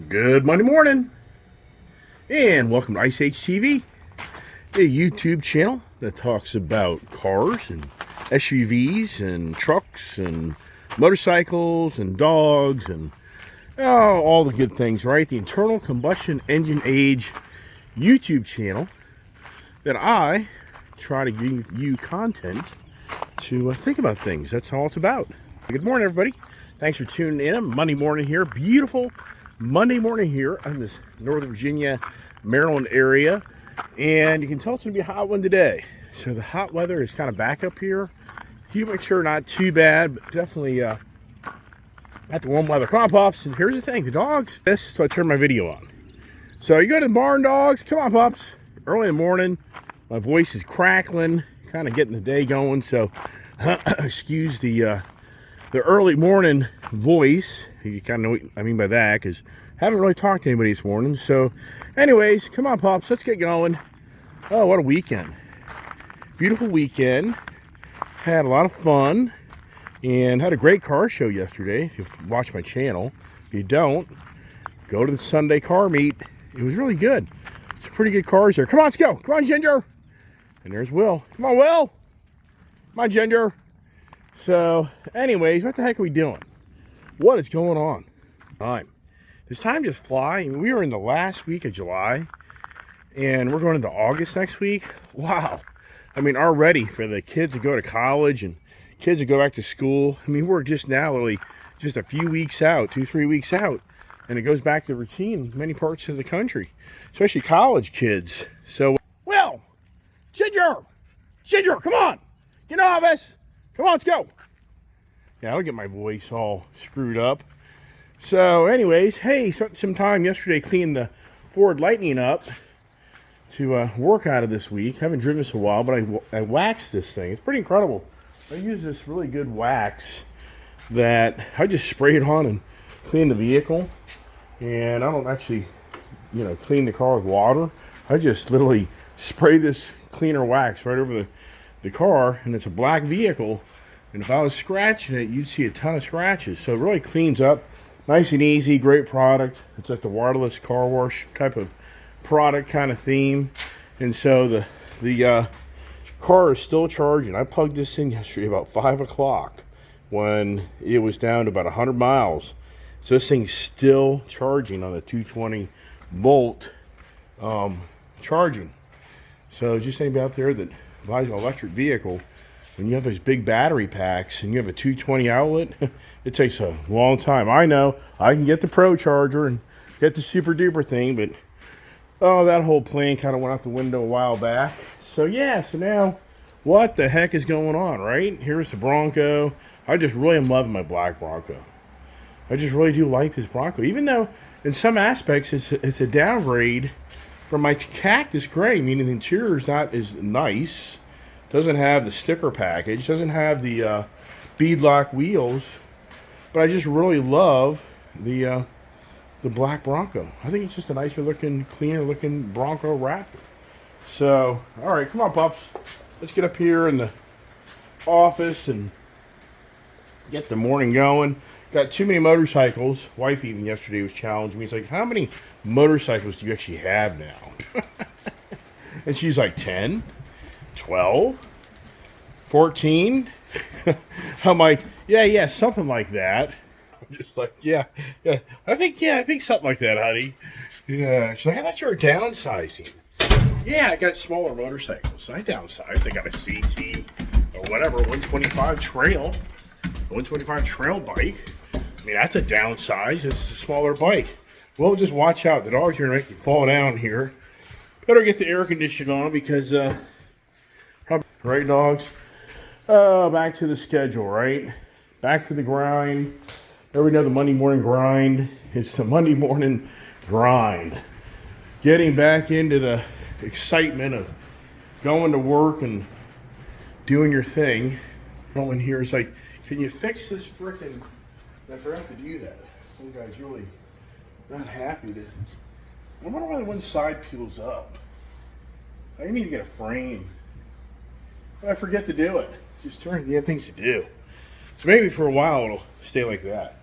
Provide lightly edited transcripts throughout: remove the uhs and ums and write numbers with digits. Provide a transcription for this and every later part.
Good Monday morning, and welcome to Ice Age TV, a YouTube channel that talks about cars and SUVs and trucks and motorcycles and dogs and all the good things, right? The internal combustion engine age YouTube channel that I try to give you content to think about things. That's all it's about. Good morning, everybody. Thanks for tuning in. Monday morning here. Beautiful Monday morning here in this Northern Virginia, Maryland area. And you can tell it's going to be a hot one today. So the hot weather is kind of back up here. Humid, sure, not too bad, but definitely at the warm weather. Come on, Pops. And here's the thing. The dogs. So I turned my video on. So you go to the barn, dogs. Come on, Pops. Early in the morning. My voice is crackling. Kind of getting the day going. So excuse the early morning voice. You kind of know what I mean by that, because I haven't really talked to anybody this morning. So anyways, come on, Pops, let's get going. Oh, what a weekend. Beautiful weekend. Had a lot of fun and had a great car show yesterday. If you watch my channel, if you don't, go to the Sunday car meet. It was really good. Some pretty good cars there. Come on, let's go. Come on, Ginger. And there's Will. Come on, Will. Come on, Ginger. So, anyways, what the heck are we doing? What is going on? Does time just fly? We are in the last week of July, and we're going into August next week. Wow. I mean, already for the kids to go to college and kids to go back to school. I mean, we're just now literally just a few weeks out, 2-3 weeks out, and it goes back to routine in many parts of the country, especially college kids. So, Will, Ginger, come on, get off us. Come on, let's go. Yeah, I'll get my voice all screwed up. So anyways, hey, spent some time yesterday cleaning the Ford Lightning up to work out of this week. Haven't driven this a while, but I waxed this thing. It's pretty incredible. I use this really good wax that I just spray it on and clean the vehicle. And I don't actually, clean the car with water. I just literally spray this cleaner wax right over the car, and it's a black vehicle. And if I was scratching it, you'd see a ton of scratches. So it really cleans up. Nice and easy, great product. It's like the wireless car wash type of product kind of theme. And so the car is still charging. I plugged this in yesterday about 5 o'clock when it was down to about 100 miles. So this thing's still charging on the 220 volt charging. So just anybody out there that buys an electric vehicle, when you have those big battery packs and you have a 220 outlet, it takes a long time. I know I can get the Pro Charger and get the super duper thing, but that whole plan kind of went out the window a while back. So yeah, so now what the heck is going on, right? Here's the Bronco. I just really am loving my black Bronco. I just really do like this Bronco, even though in some aspects it's a downgrade from my Cactus Gray, meaning the interior is not as nice. Doesn't have the sticker package, doesn't have the beadlock wheels, but I just really love the black Bronco. I think it's just a nicer looking, cleaner looking Bronco Raptor. So, all right, come on, Pups. Let's get up here in the office and get the morning going. Got too many motorcycles. Wife even yesterday was challenging me. He's like, how many motorcycles do you actually have now? And she's like, 10? 12, 14. I'm like, yeah, something like that. I'm just like, yeah, I think something like that, honey. Yeah, she's like, I thought you were downsizing. Yeah, I got smaller motorcycles. I downsized. I got a CT or whatever, 125 trail, a 125 trail bike. I mean, that's a downsize. It's a smaller bike. Well, just watch out. The dogs are gonna make you fall down here. Better get the air conditioning on because right, dogs? Back to the schedule, right? Back to the grind. Everybody know the Monday morning grind. It's the Monday morning grind. Getting back into the excitement of going to work and doing your thing. No one here is like, can you fix this frickin'? I forgot to do that. Some guy's really not happy that. I wonder why the one side peels up. I need to get a frame. But I forget to do it. Just too many damn things to do. So maybe for a while it'll stay like that.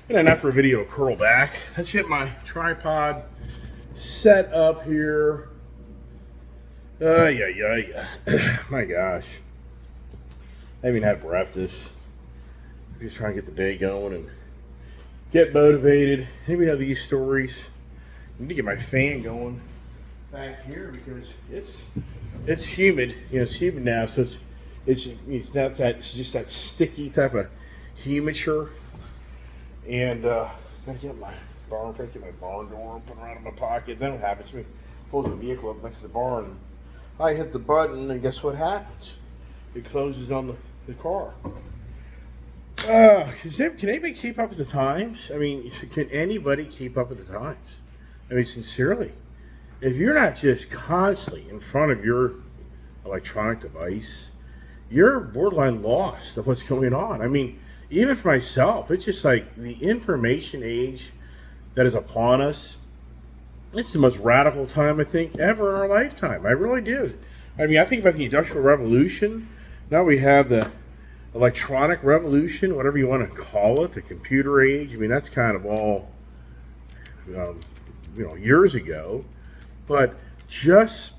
And enough for a video curl back. Let's get my tripod set up here. Yeah. My gosh. I haven't had breakfast. I'm just trying to get the day going and get motivated. Maybe know these stories. I need to get my fan going back here because it's humid. You know, it's humid now, so it's not that, it's just that sticky type of humiture. And gotta get my barn door open right in my pocket. Then what happens? We pull the vehicle up next to the barn. I hit the button, and guess what happens? It closes on the car. Can anybody keep up with the times? I mean, can anybody keep up with the times? I mean, sincerely, if you're not just constantly in front of your electronic device, you're borderline lost of what's going on. I mean, even for myself, it's just like the information age that is upon us. It's the most radical time, I think, ever in our lifetime. I really do. I mean, I think about the Industrial Revolution. Now we have the electronic revolution, whatever you want to call it, the computer age. I mean, that's kind of all, years ago. But just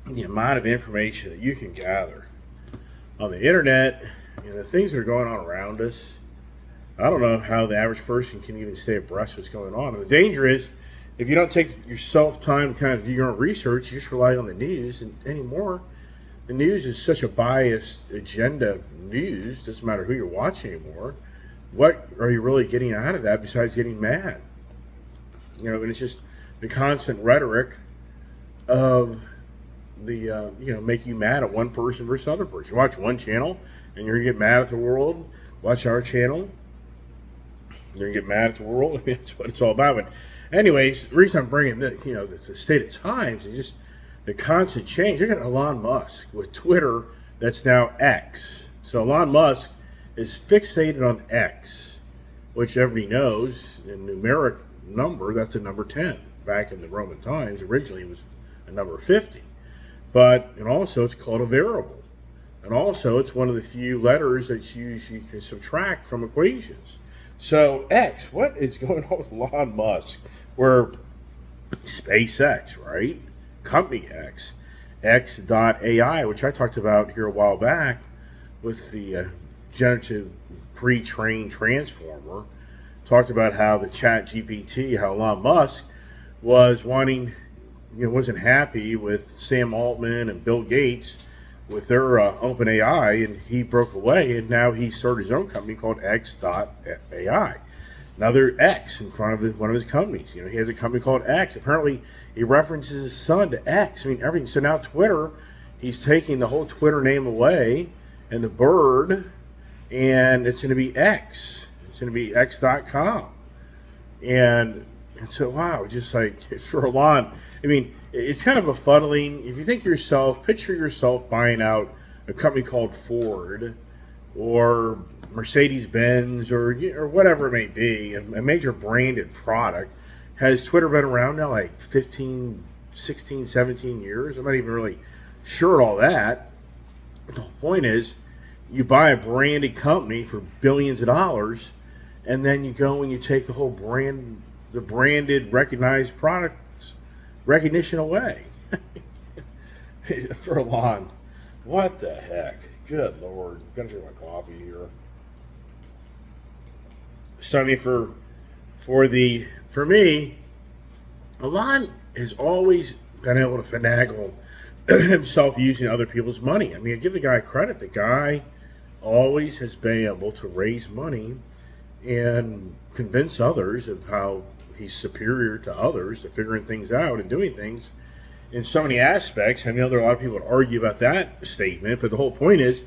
the amount of information that you can gather on the internet, the things that are going on around us, I don't know how the average person can even stay abreast of what's going on. And the danger is, if you don't take yourself time to kind of do your own research, you just rely on the news. And anymore, the news is such a biased agenda news. Doesn't matter who you're watching anymore. What are you really getting out of that besides getting mad? And it's just the constant rhetoric of the, make you mad at one person versus other person. You watch one channel and you're going to get mad at the world. Watch our channel, you're going to get mad at the world. I mean, that's what it's all about. But anyways, the reason I'm bringing this, the state of times is just the constant change. Look at Elon Musk with Twitter, that's now X. So Elon Musk is fixated on X, which everybody knows in numeric number, that's a number 10. Back in the Roman times, originally it was a number 50. And also it's called a variable. And also it's one of the few letters that you can subtract from equations. So X, what is going on with Elon Musk? Where SpaceX, right? Company X, X.AI, which I talked about here a while back with the generative pre-trained transformer, talked about how the Chat GPT, how Elon Musk was wanting, wasn't happy with Sam Altman and Bill Gates with their OpenAI, and he broke away, and now he started his own company called X.AI. Another X in front of one of his companies. He has a company called X. Apparently, he references his son to X. I mean, everything. So now Twitter, he's taking the whole Twitter name away and the bird, and it's going to be X. It's going to be X.com. And so, wow, just like for Elon, I mean, it's kind of befuddling. If you think yourself, picture yourself buying out a company called Ford or Mercedes-Benz or whatever it may be, a major branded product. Has Twitter been around now like 15, 16, 17 years? I'm not even really sure all that. But the whole point is, you buy a branded company for billions of dollars, and then you go and you take the whole brand, the branded, recognized products recognition away. For Elon, what the heck? Good Lord. I'm going to drink my coffee here. Starting for me, Elon has always been able to finagle himself using other people's money. I mean, I give the guy credit. The guy always has been able to raise money and convince others of how he's superior to others to figuring things out and doing things in so many aspects. I know there are a lot of people that argue about that statement, but the whole point is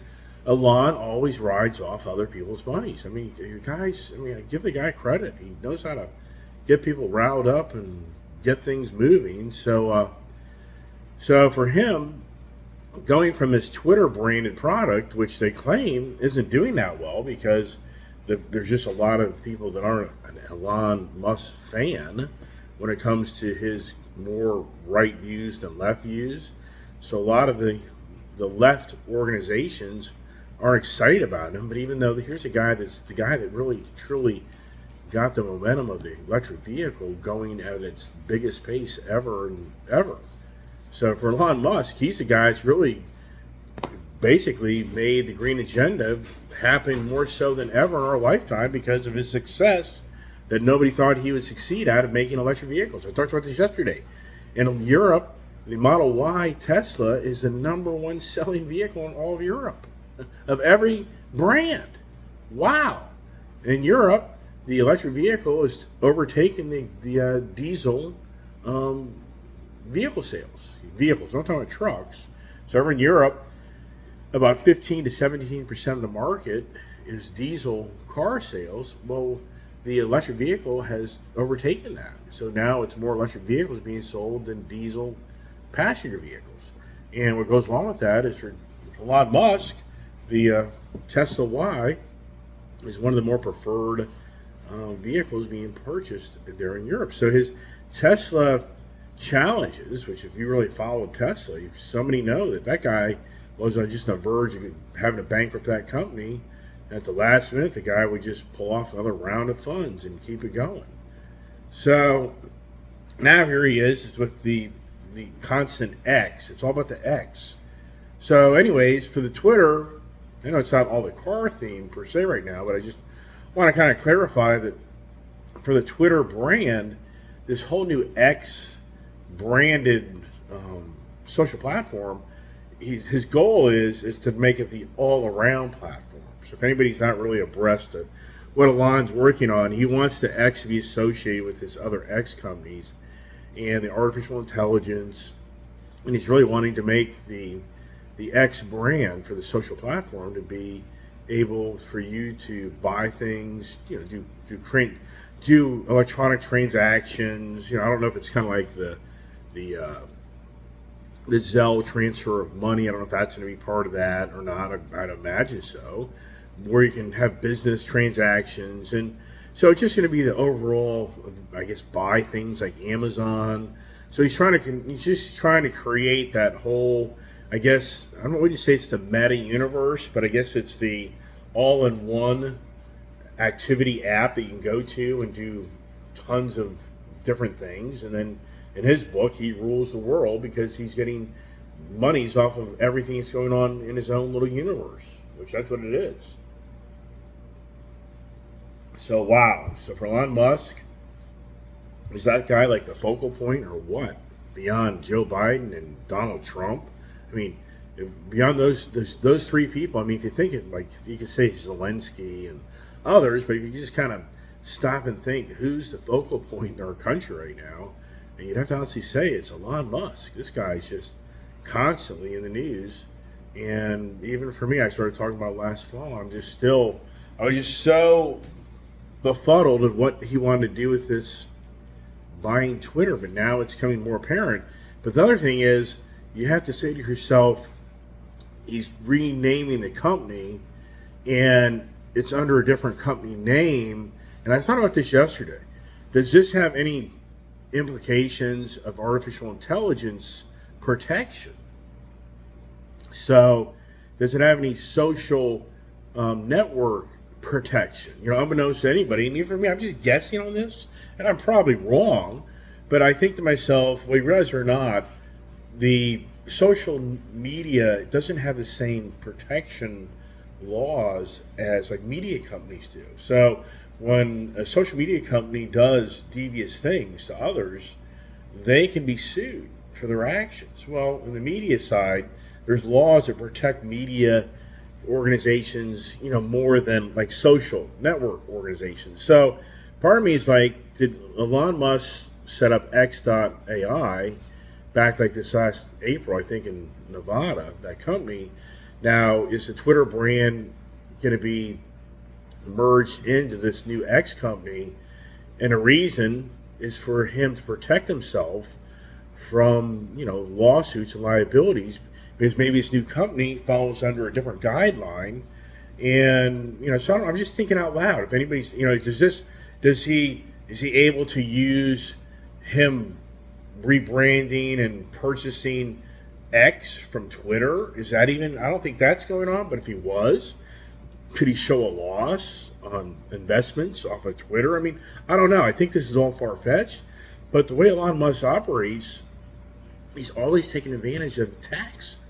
Elon always rides off other people's monies. I mean, you guys, I give the guy credit. He knows how to get people riled up and get things moving. So for him, going from his Twitter branded product, which they claim isn't doing that well because there's just a lot of people that aren't an Elon Musk fan when it comes to his more right views than left views. So a lot of the left organizations aren't excited about him. But even though here's a guy that's the guy that really truly got the momentum of the electric vehicle going at its biggest pace ever and ever. So for Elon Musk, he's the guy that's really basically made the green agenda happen more so than ever in our lifetime because of his success that nobody thought he would succeed at of making electric vehicles. I talked about this yesterday. In Europe, the Model Y Tesla is the #1 selling vehicle in all of Europe, of every brand. Wow. In Europe, the electric vehicle is overtaking the diesel vehicle sales. Vehicles, I'm talking about trucks. So over in Europe, about 15 to 17% of the market is diesel car sales. Well, the electric vehicle has overtaken that. So now it's more electric vehicles being sold than diesel passenger vehicles. And what goes along with that is for Elon Musk, the Tesla Y is one of the more preferred vehicles being purchased there in Europe. So his Tesla challenges, which if you really follow Tesla, so many know that guy was on just the verge of having to bankrupt that company. At the last minute, the guy would just pull off another round of funds and keep it going. So now here he is with the constant X. It's all about the X. So anyways, for the Twitter, I know it's not all the car theme per se right now, but I just want to kind of clarify that for the Twitter brand, this whole new X branded social platform, his goal is to make it the all-around platform. So if anybody's not really abreast of what Elon's working on, he wants the X to be associated with his other X companies and the artificial intelligence, and he's really wanting to make the X brand for the social platform to be able for you to buy things, do electronic transactions. I don't know if it's kind of like the Zelle transfer of money. I don't know if that's going to be part of that or not. I'd imagine so. Where you can have business transactions, and so it's just going to be the overall, I guess, buy things like Amazon. So he's just trying to create that whole, I guess, I don't know what you say, it's the meta universe, but I guess it's the all-in-one activity app that you can go to and do tons of different things. And then in his book, he rules the world because he's getting monies off of everything that's going on in his own little universe, which that's what it is. So, wow. So for Elon Musk, is that guy like the focal point or what? Beyond Joe Biden and Donald Trump? I mean, beyond those three people, I mean, if you think it, like, you could say Zelensky and others, but if you just kind of stop and think, who's the focal point in our country right now? And you'd have to honestly say it's Elon Musk. This guy's just constantly in the news. And even for me, I started talking about last fall, I was just so befuddled at what he wanted to do with this buying Twitter, but now it's becoming more apparent. But the other thing is, you have to say to yourself, he's renaming the company, and it's under a different company name. And I thought about this yesterday. Does this have any implications of artificial intelligence protection? So, does it have any social network protection? Unbeknownst to anybody, and even for me, I'm just guessing on this, and I'm probably wrong, but I think to myself, well, you realize or not, the social media doesn't have the same protection laws as like media companies do. So when a social media company does devious things to others, they can be sued for their actions. Well, on the media side, there's laws that protect media organizations, more than like social network organizations. So part of me is like, did Elon Musk set up X.AI back like this last April, I think in Nevada, that company? Now, is the Twitter brand going to be merged into this new X company? And the reason is for him to protect himself from, lawsuits and liabilities, because maybe this new company falls under a different guideline. And, so I'm just thinking out loud. If anybody's, is he able to use him rebranding and purchasing X from Twitter? Is that even, I don't think that's going on, but if he was, Could he show a loss on investments off of Twitter? I mean, I don't know. I think this is all far-fetched. But the way Elon Musk operates, he's always taking advantage of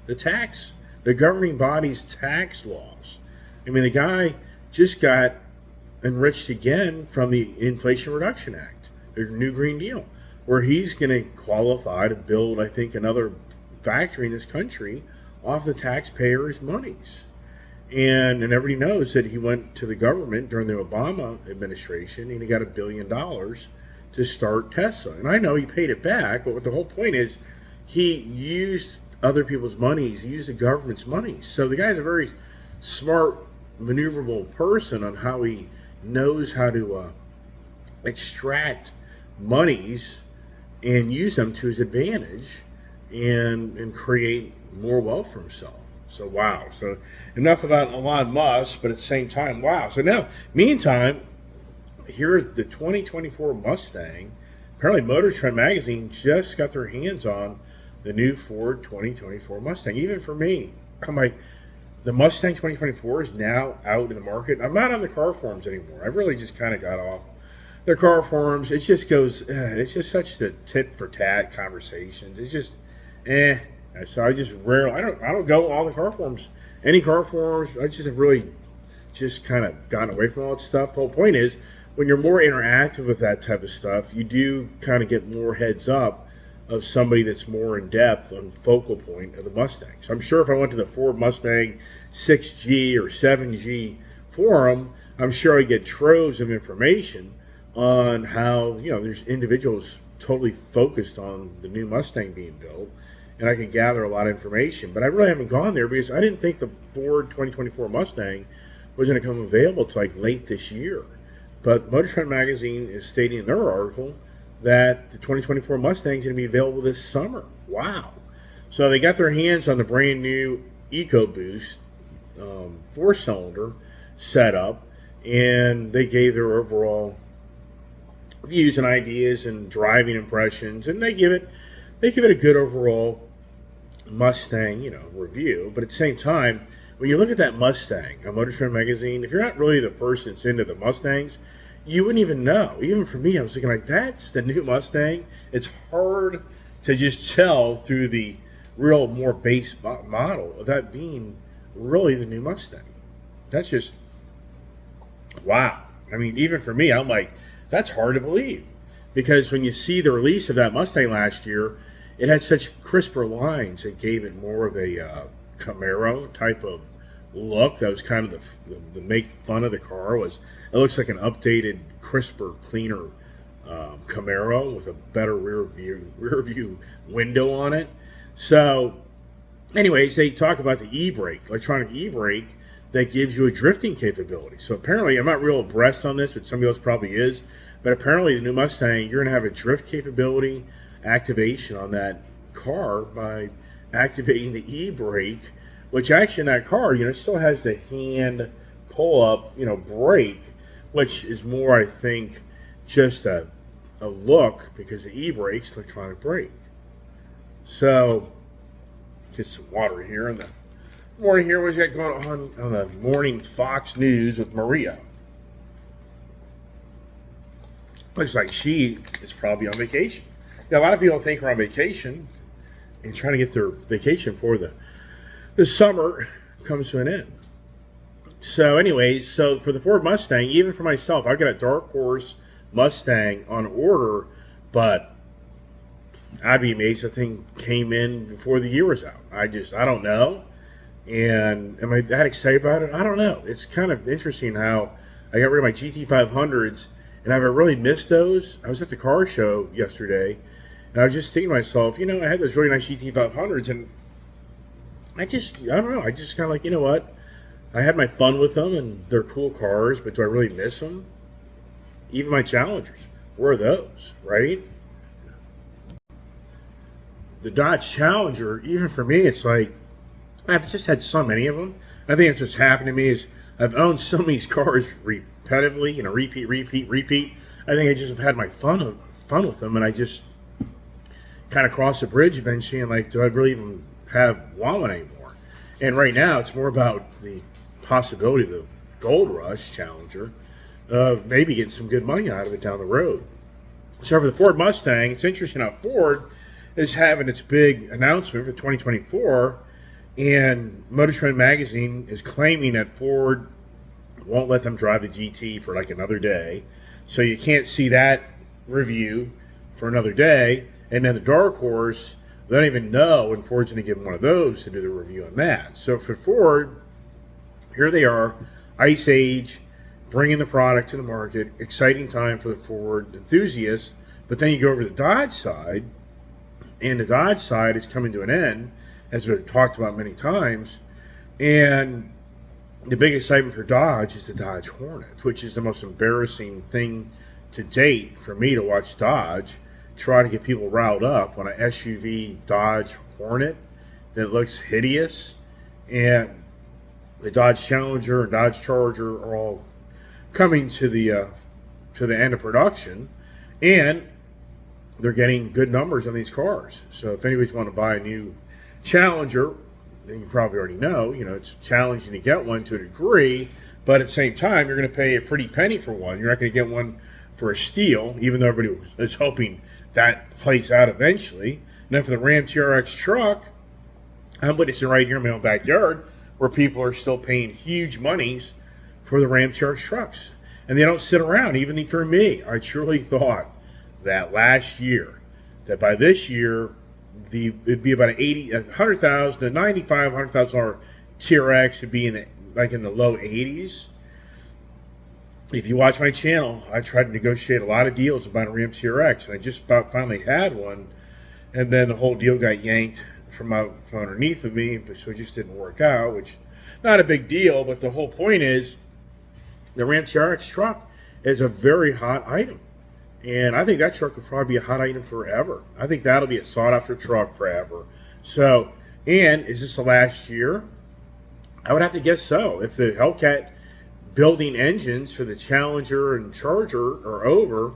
the governing body's tax laws. I mean, the guy just got enriched again from the Inflation Reduction Act, the new Green Deal, where he's going to qualify to build, I think, another factory in this country off the taxpayers' monies. And everybody knows that he went to the government during the Obama administration and he got $1 billion to start Tesla. And I know he paid it back, but what the whole point is, he used other people's monies, he used the government's money. So the guy's a very smart, maneuverable person on how he knows how to extract monies and use them to his advantage and create more wealth for himself. So, wow. So, enough about Elon Musk, but at the same time, wow. So now, meantime, here's the 2024 Mustang. Apparently, Motor Trend Magazine just got their hands on the new Ford 2024 Mustang. Even for me, I'm like, the Mustang 2024 is now out in the market. I'm not on the car forums anymore. I really just kind of got off the car forums. It just goes, it's just such the tit for tat conversations. It's just, So I just rarely, I don't go all the car forums, any car forums. I just have really just kind of gotten away from all that stuff. The whole point is, when you're more interactive with that type of stuff, you do kind of get more heads up of somebody that's more in depth on focal point of the Mustang. So I'm sure if I went to the Ford Mustang 6G or 7G forum, I'm sure I'd get troves of information on how, there's individuals totally focused on the new Mustang being built, and I could gather a lot of information. But I really haven't gone there because I didn't think the Ford 2024 Mustang was going to come available till like late this year. But Motor Trend Magazine is stating in their article that the 2024 Mustang is going to be available this summer. Wow. So they got their hands on the brand new EcoBoost 4-cylinder setup, and they gave their overall views and ideas and driving impressions, and they give it a good overall Mustang, review. But at the same time, when you look at that Mustang on Motor Trend Magazine, if you're not really the person that's into the Mustangs, you wouldn't even know. Even for me, I was looking like, that's the new Mustang. It's hard to just tell through the real more base model of that being really the new Mustang. That's just, wow. I mean, even for me, I'm like, that's hard to believe. Because when you see the release of that Mustang last year, it had such crisper lines. It gave it more of a Camaro type of look. That was kind of the make fun of the car. Was it looks like an updated, crisper, cleaner Camaro with a better rear view window on it. So, anyways, they talk about the e-brake, electronic e-brake that gives you a drifting capability. So apparently, I'm not real abreast on this, but somebody else probably is. But apparently, the new Mustang, you're going to have a drift capability activation on that car by activating the e-brake, which actually in that car, still has the hand pull-up, brake, which is more, I think, just a look, because the e-brake's electronic brake. So, get some water here in the morning here. What's got going on the morning Fox News with Maria? Looks like she is probably on vacation. Now, a lot of people think we're on vacation and trying to get their vacation for the summer comes to an end. So anyways, so for the Ford Mustang, even for myself, I've got a Dark Horse Mustang on order, but I'd be amazed if the thing came in before the year was out. I don't know. And am I that excited about it? I don't know. It's kind of interesting how I got rid of my GT500s, and I've really missed those. I was at the car show yesterday, and I was just thinking to myself, I had those really nice GT500s, and I don't know. I just kind of like, what? I had my fun with them, and they're cool cars, but do I really miss them? Even my Challengers, where are those, right? The Dodge Challenger, even for me, it's like, I've just had so many of them. I think it's what's happened to me is I've owned so many cars repetitively, repeat. I think I just have had my fun with them, and I just kind of cross the bridge eventually, and like, do I really even have one anymore? And right now, it's more about the possibility of the gold rush Challenger of maybe getting some good money out of it down the road. So for the Ford Mustang, it's interesting how Ford is having its big announcement for 2024, and Motor Trend Magazine is claiming that Ford won't let them drive the GT for like another day. So you can't see that review for another day. And then the Dark Horse, they don't even know when Ford's going to give them one of those to do the review on that. So for Ford, here they are, Ice Age, bringing the product to the market, exciting time for the Ford enthusiasts. But then you go over to the Dodge side, and the Dodge side is coming to an end, as we've talked about many times. And the big excitement for Dodge is the Dodge Hornet, which is the most embarrassing thing to date for me to watch Dodge try to get people riled up on an SUV Dodge Hornet that looks hideous. And the Dodge Challenger and Dodge Charger are all coming to the end of production, and they're getting good numbers on these cars. So if anybody's want to buy a new Challenger, then you probably already know, it's challenging to get one to a degree, but at the same time, you're going to pay a pretty penny for one. You're not going to get one for a steal, even though everybody is hoping that plays out eventually. And then for the Ram TRX truck, I'm witnessing right here in my own backyard where people are still paying huge monies for the Ram TRX trucks. And they don't sit around. Even for me, I truly thought that last year, that by this year, it'd be about an $100,000 to $95,000 TRX would be in the low 80s. If you watch my channel, I tried to negotiate a lot of deals about a Ram TRX, and I just about finally had one, and then the whole deal got yanked from underneath of me, so it just didn't work out, which not a big deal, but the whole point is the Ram TRX truck is a very hot item. And I think that truck will probably be a hot item forever. I think that'll be a sought-after truck forever. So, and is this the last year? I would have to guess so. If the Hellcat building engines for the Challenger and Charger are over,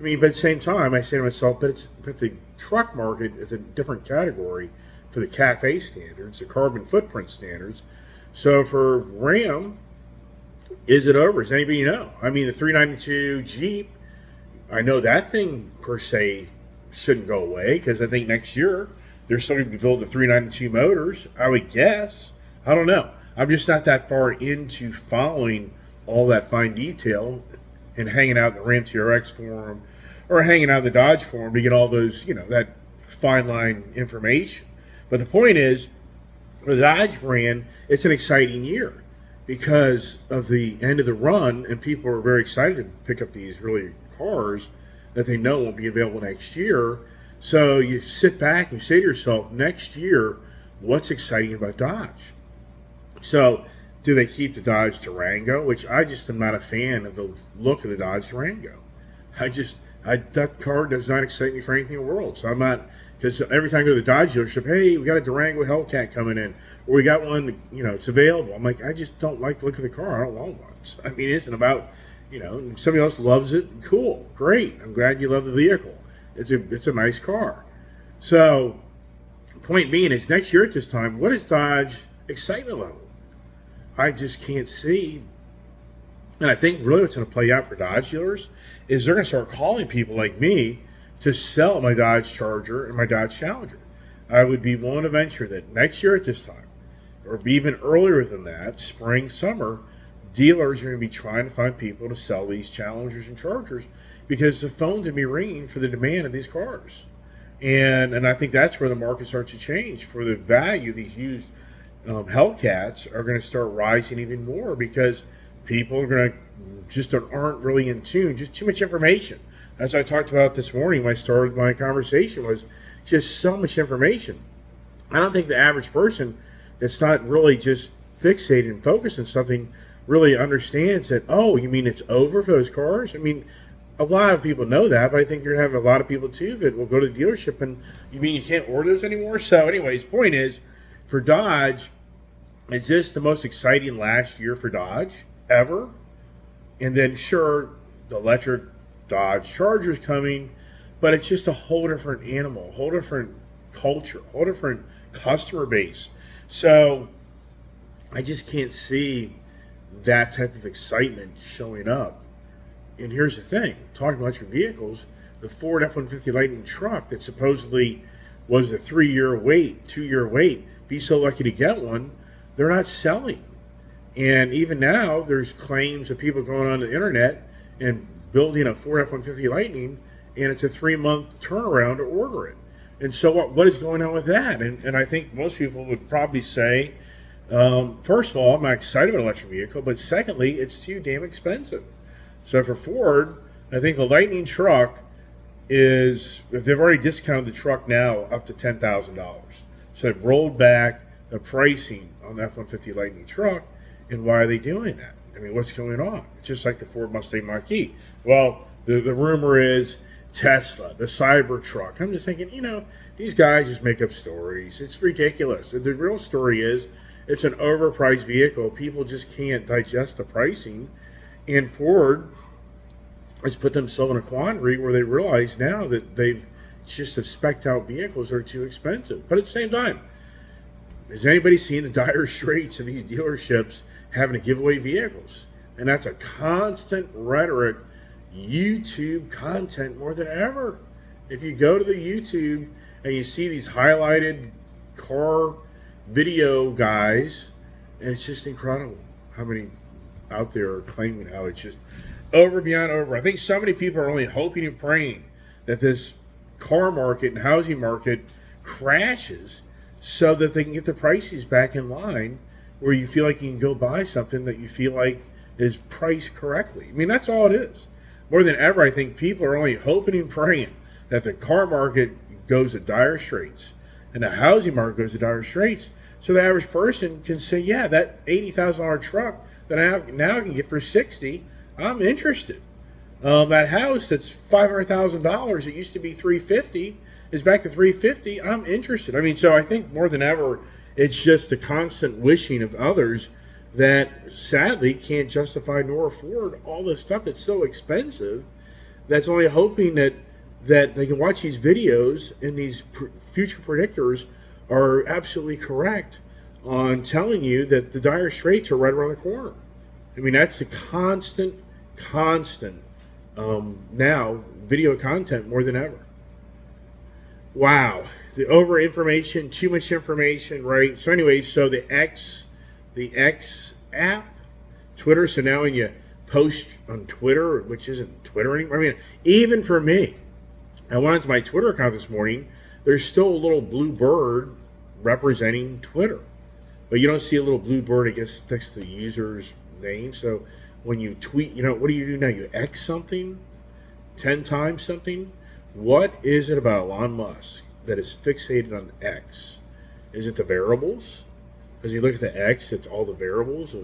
but at the same time, I say to myself, but the truck market is a different category for the CAFE standards, the carbon footprint standards. So for Ram, is it over? Does anybody know? The 392 Jeep, I know that thing per se shouldn't go away, because I think next year they're still going to build the 392 motors, I would guess. I don't know. I'm just not that far into following all that fine detail and hanging out in the Ram TRX forum or hanging out in the Dodge forum to get all those, that fine line information. But the point is, for the Dodge brand, it's an exciting year because of the end of the run, and people are very excited to pick up these really cars that they know won't be available next year. So you sit back and you say to yourself, next year, what's exciting about Dodge? So do they keep the Dodge Durango, which I just am not a fan of the look of the Dodge Durango. That car does not excite me for anything in the world. So I'm not, because every time I go to the Dodge dealership, hey, we got a Durango Hellcat coming in, or we got one, it's available. I'm like, I just don't like the look of the car. I don't want one. It isn't about, somebody else loves it. Cool, great. I'm glad you love the vehicle. It's a nice car. So, point being is, next year at this time, what is Dodge excitement level? I just can't see. And I think really what's going to play out for Dodge dealers is they're going to start calling people like me to sell my Dodge Charger and my Dodge Challenger. I would be willing to venture that next year at this time, or even earlier than that, spring, summer, dealers are going to be trying to find people to sell these Challengers and Chargers, because the phone's going to be ringing for the demand of these cars. And I think that's where the market starts to change. For the value of these used Hellcats are going to start rising even more, because people are going to just aren't really in tune, just too much information. As I talked about this morning when I started my conversation, was just so much information. I don't think the average person that's not really just fixated and focused on something really understands that, oh, you mean it's over for those cars? A lot of people know that, but I think you're going to have a lot of people too that will go to the dealership and, you mean you can't order those anymore? So anyways, point is, for Dodge, is this the most exciting last year for Dodge ever? And then sure, the electric Dodge Charger's coming, but it's just a whole different animal, whole different culture, whole different customer base. So I just can't see that type of excitement showing up. And here's the thing, talking electric vehicles, the Ford F-150 Lightning truck that supposedly was a 3-year wait, 2-year wait, be so lucky to get one, they're not selling. And even now, there's claims of people going on the internet and building a Ford F-150 Lightning, and it's a 3-month turnaround to order it. And so what is going on with that? And I think most people would probably say, first of all, I'm not excited about an electric vehicle, but secondly, it's too damn expensive. So for Ford, I think the Lightning truck is, if they've already discounted the truck now up to $10,000. So they've rolled back the pricing on the F-150 Lightning truck. And why are they doing that? I mean, what's going on? It's just like the Ford Mustang Mach-E. Well, the rumor is Tesla, the Cybertruck. I'm just thinking, these guys just make up stories. It's ridiculous. The real story is it's an overpriced vehicle. People just can't digest the pricing. And Ford has put themselves in a quandary where they realize now that they've just have spec'd out vehicles that are too expensive. But at the same time, has anybody seen the dire straits of these dealerships having to give away vehicles? And that's a constant rhetoric, YouTube content more than ever. If you go to the YouTube and you see these highlighted car video guys, and it's just incredible how many out there are claiming how it's just over beyond over. I think so many people are only hoping and praying that this car market and housing market crashes so that they can get the prices back in line where you feel like you can go buy something that you feel like is priced correctly. I mean, that's all it is. More than ever, I think people are only hoping and praying that the car market goes to dire straits and the housing market goes to dire straits so the average person can say, yeah, that $80,000 truck that I now can get for $60,000, I'm interested. That house that's $500,000, it used to be $350,000, is back to $350,000. I'm interested. I mean, so I think more than ever, it's just a constant wishing of others that sadly can't justify nor afford all this stuff that's so expensive. That's only hoping that they can watch these videos and these future predictors are absolutely correct on telling you that the dire straits are right around the corner. I mean, that's a constant now video content more than ever. Wow, the over information, too much information, right? So anyway, so the X app, Twitter. So now when you post on Twitter, which isn't Twitter anymore. I mean, even for me, I went onto my Twitter account this morning. There's still a little blue bird representing Twitter, but you don't see a little blue bird, I guess, next to the user's name. So when you tweet, what do you do now? You X something 10 times something. What is it about Elon Musk that is fixated on the X? Is it the variables? Because you look at the X, it's all the variables.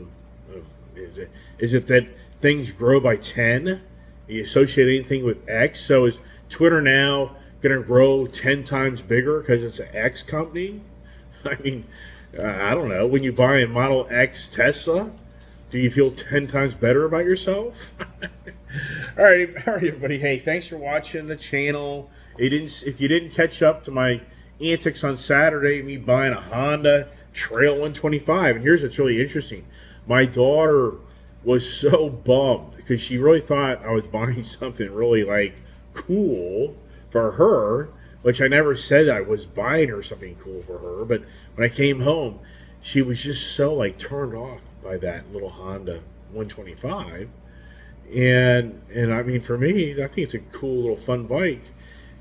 Is it that things grow by 10? You associate anything with X? So is Twitter now going to grow 10 times bigger because it's an X company? I mean, I don't know. When you buy a Model X Tesla, do you feel 10 times better about yourself? All right, everybody. Hey, thanks for watching the channel. If you didn't catch up to my antics on Saturday, me buying a Honda Trail 125, and here's what's really interesting. My daughter was so bummed because she really thought I was buying something really like cool for her, which I never said I was buying her something cool for her. But when I came home, she was just so like turned off by that little Honda 125. And I mean, for me, I think it's a cool little fun bike.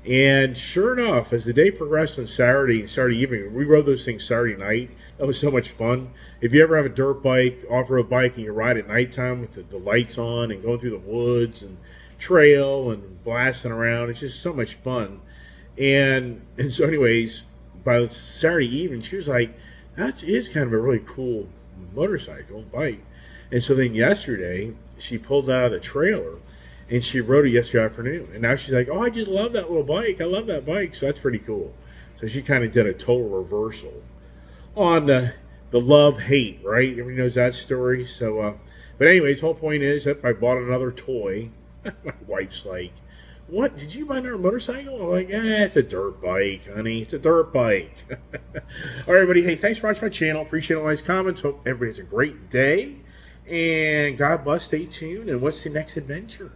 And sure enough, as the day progressed on Saturday evening, we rode those things Saturday night. That was so much fun. If you ever have a dirt bike, off-road bike, and you ride at nighttime with the lights on and going through the woods and trail and blasting around, it's just so much fun. And so anyways, by Saturday evening, she was like, that is kind of a really cool motorcycle, bike. And so then yesterday, she pulled out of the trailer and she rode it yesterday afternoon. And now she's like, oh, I just love that little bike. I love that bike. So that's pretty cool. So she kind of did a total reversal on the love-hate, right? Everybody knows that story. So, but anyways, whole point is that I bought another toy. My wife's like, what? Did you buy another motorcycle? I'm like, it's a dirt bike, honey. It's a dirt bike. All right, everybody. Hey, thanks for watching my channel. Appreciate all nice comments. Hope everybody has a great day. And God bless. Stay tuned. And what's the next adventure?